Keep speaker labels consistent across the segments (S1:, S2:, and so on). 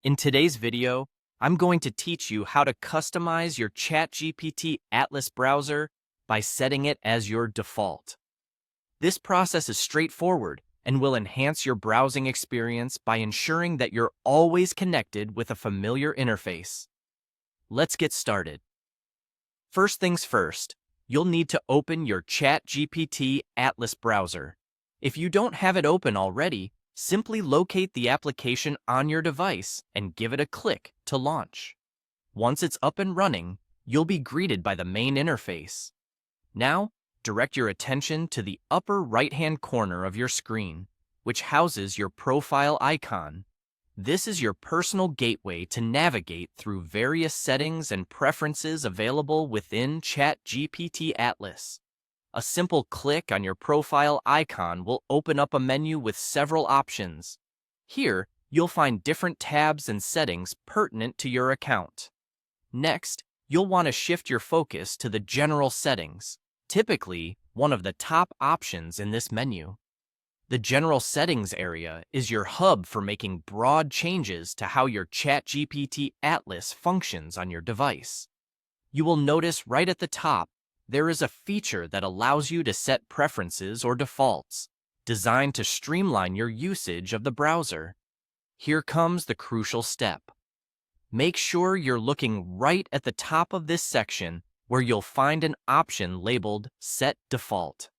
S1: In today's video, I'm going to teach you how to customize your ChatGPT Atlas browser by setting it as your default. This process is straightforward and will enhance your browsing experience by ensuring that you're always connected with a familiar interface. Let's get started. First things first, you'll need to open your ChatGPT Atlas browser. If you don't have it open already, simply locate the application on your device and give it a click to launch. Once it's up and running, you'll be greeted by the main interface. Now, direct your attention to the upper right-hand corner of your screen, which houses your profile icon. This is your personal gateway to navigate through various settings and preferences available within ChatGPT Atlas. A simple click on your profile icon will open up a menu with several options. Here, you'll find different tabs and settings pertinent to your account. Next, you'll want to shift your focus to the General settings, typically one of the top options in this menu. The General Settings area is your hub for making broad changes to how your ChatGPT Atlas functions on your device. You will notice right at the top there is a feature that allows you to set preferences or defaults, designed to streamline your usage of the browser. Here comes the crucial step. Make sure you're looking right at the top of this section where you'll find an option labeled Set Default.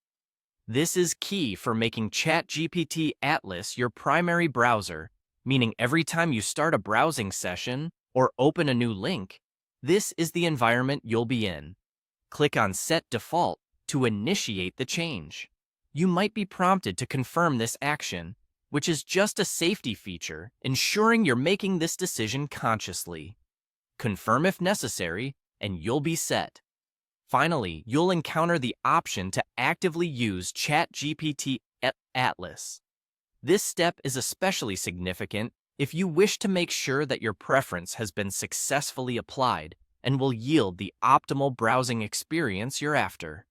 S1: This is key for making ChatGPT Atlas your primary browser, meaning every time you start a browsing session or open a new link, this is the environment you'll be in. Click on Set Default to initiate the change. You might be prompted to confirm this action, which is just a safety feature, ensuring you're making this decision consciously. Confirm if necessary, and you'll be set. Finally, you'll encounter the option to actively use ChatGPT Atlas. This step is especially significant if you wish to make sure that your preference has been successfully applied and will yield the optimal browsing experience you're after.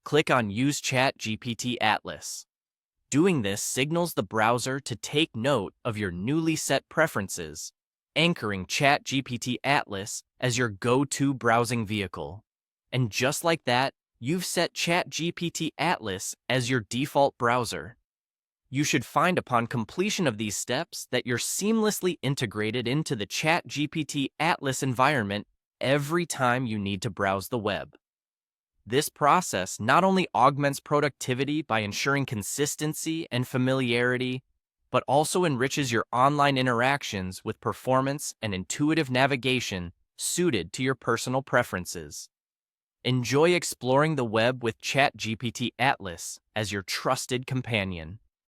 S1: Click on Use ChatGPT Atlas. Doing this signals the browser to take note of your newly set preferences, anchoring ChatGPT Atlas as your go-to browsing vehicle. And just like that, you've set ChatGPT Atlas as your default browser. You should find upon completion of these steps that you're seamlessly integrated into the ChatGPT Atlas environment every time you need to browse the web. This process not only augments productivity by ensuring consistency and familiarity, but also enriches your online interactions with performance and intuitive navigation suited to your personal preferences. Enjoy exploring the web with ChatGPT Atlas as your trusted companion.